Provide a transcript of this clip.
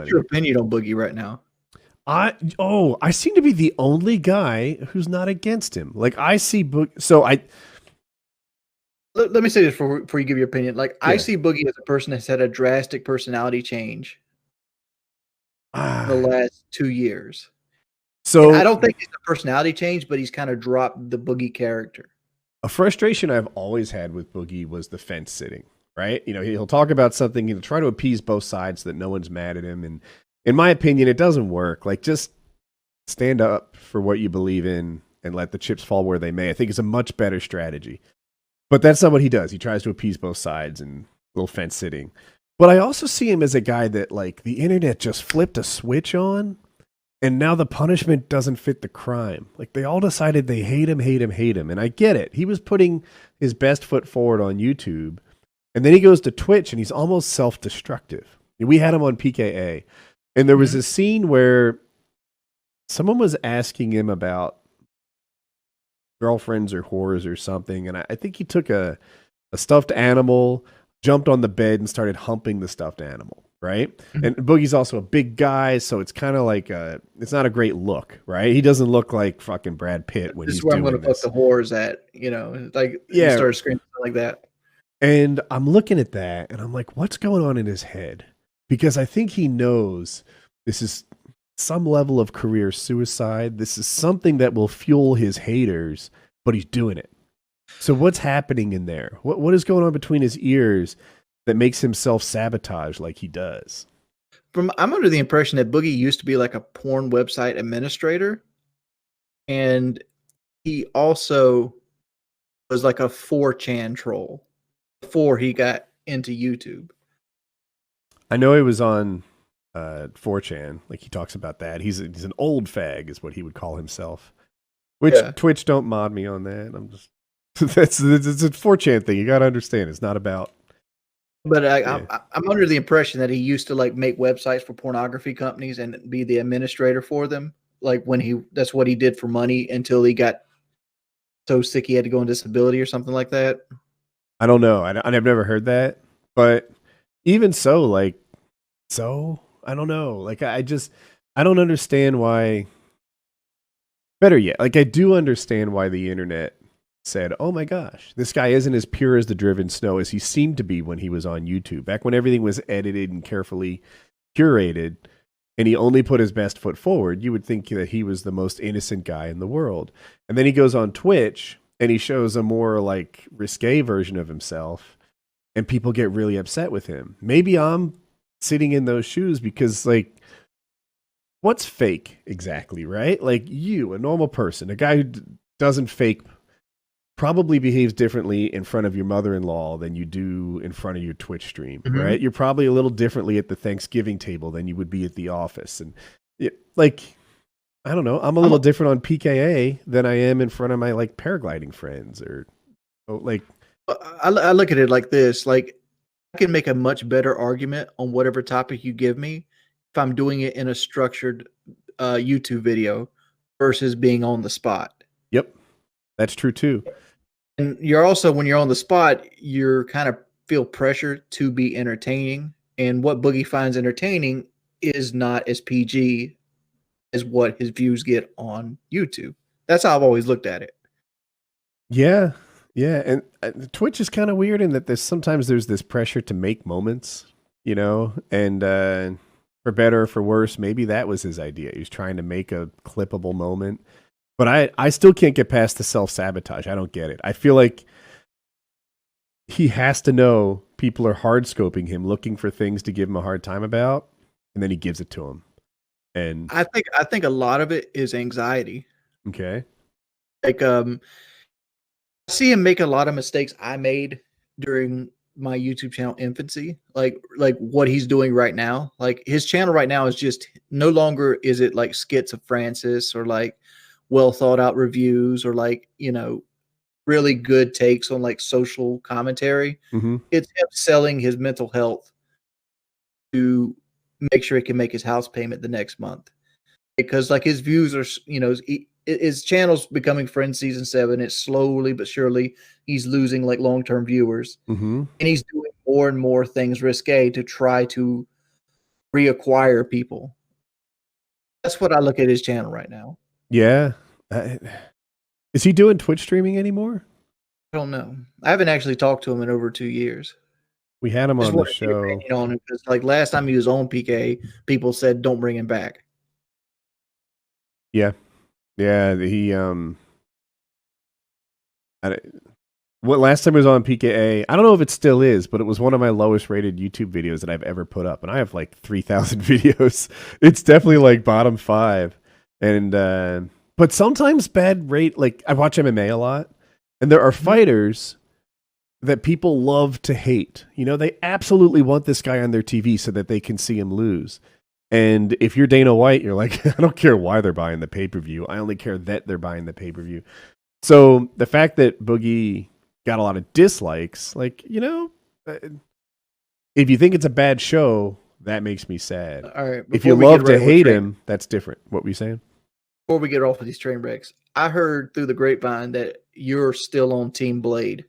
What's buddy. your opinion on Boogie right now? I seem to be the only guy who's not against him. Like I see Boogie. So I Let me say this before you give your opinion. Like, I yeah. see Boogie as a person that's had a drastic personality change in the Ah, last 2 years. And I so don't think it's a personality change, but he's kind of dropped the Boogie character. a frustration I've always had with Boogie was the fence sitting. Right? You know, he'll talk about something. He'll try to appease both sides so that no one's mad at him. And in my opinion, it doesn't work. Like just stand up for what you believe in and let the chips fall where they may. I think it's a much better strategy. But that's not what he does. He tries to appease both sides and little fence sitting. But I also see him as a guy that like the internet just flipped a switch on and now the punishment doesn't fit the crime. Like they all decided they hate him, hate him, hate him. And I get it. He was putting his best foot forward on YouTube. And then he goes to Twitch and he's almost self-destructive. We had him on PKA. And there was a scene where someone was asking him about girlfriends or whores or something. And I think he took a stuffed animal, jumped on the bed and started humping the stuffed animal. Right. Mhm. And Boogie's also a big guy. So it's kind of like it's not a great look. Right. He doesn't look like fucking Brad Pitt when This he's is where I'm doing going to put this. the whores at, like he Yeah. started screaming like that. And I'm looking at that and I'm like, what's going on in his head? Because I think he knows this is some level of career suicide. This is something that will fuel his haters, but he's doing it. So what's happening in there? What is going on between his ears that makes him self-sabotage like he does? I'm under the impression that Boogie used to be like a porn website administrator, and he also was like a 4chan troll before he got into YouTube. I know he was on 4chan, like he talks about that. He's an old fag is what he would call himself. Which Yeah. Twitch don't mod me on that. I'm just it's a 4chan thing. You got to understand. It's not about. But Yeah. I'm under the impression that he used to like make websites for pornography companies and be the administrator for them. Like that's what he did for money until he got so sick he had to go on disability or something like that. I don't know. I've never heard that, but even so, like, I don't know. Like, I don't understand why. Better yet, like, I do understand why the internet said, "Oh my gosh, this guy isn't as pure as the driven snow as he seemed to be when he was on YouTube." Back when everything was edited and carefully curated, and he only put his best foot forward, you would think that he was the most innocent guy in the world. And then he goes on Twitch and he shows a more like risque version of himself, and people get really upset with him. Maybe I'm sitting in those shoes because like what's fake exactly, right? Like you, a normal person, a guy who doesn't fake probably behaves differently in front of your mother-in-law than you do in front of your Twitch stream, right? You're probably a little differently at the Thanksgiving table than you would be at the office. And like, I don't know, I'm a little different on PKA than I am in front of my like paragliding friends or like. I look at it like this, like I can make a much better argument on whatever topic you give me if I'm doing it in a structured YouTube video versus being on the spot. Yep, that's true too. And you're also, when you're on the spot, you're kind of feel pressure to be entertaining. And what Boogie finds entertaining is not as PG as what his views get on YouTube. That's how I've always looked at it. Yeah. And Twitch is kind of weird in that sometimes there's this pressure to make moments, you know, and for better or for worse, maybe that was his idea. He was trying to make a clippable moment. But I still can't get past the self-sabotage. I don't get it. I feel like he has to know people are hard scoping him, looking for things to give him a hard time about, and then he gives it to them. And I think a lot of it is anxiety. Okay. Like I see him make a lot of mistakes I made during my YouTube channel infancy. Like what he's doing right now. Like his channel right now is just no longer is it like skits of Francis or like well thought out reviews or like, really good takes on like social commentary. Mm-hmm. It's him selling his mental health to make sure he can make his house payment the next month. Because like his views are, his channel's becoming Friends season 7. It's slowly but surely he's losing like long-term viewers. Mm-hmm. And he's doing more and more things risque to try to reacquire people. That's what I look at his channel right now. Yeah. Is he doing Twitch streaming anymore? I don't know. I haven't actually talked to him in over 2 years. We had him Just on the wanted to get your show. opinion on him because, like, last time he was on PKA, people said don't bring him back. Yeah. Yeah, he last time he was on PKA, I don't know if it still is, but it was one of my lowest rated YouTube videos that I've ever put up, and I have like 3,000 videos. It's definitely like bottom 5. And but sometimes bad rate, like I watch MMA a lot, and there are fighters that people love to hate. You know, they absolutely want this guy on their TV so that they can see him lose. And if you're Dana White, you're like, I don't care why they're buying the pay-per-view. I only care that they're buying the pay-per-view. So the fact that Boogie got a lot of dislikes, like, you know, if you think it's a bad show, that makes me sad. All right. If you love to hate him, that's different. What were you saying? Before we get off of these train wrecks, I heard through the grapevine that you're still on Team Blade.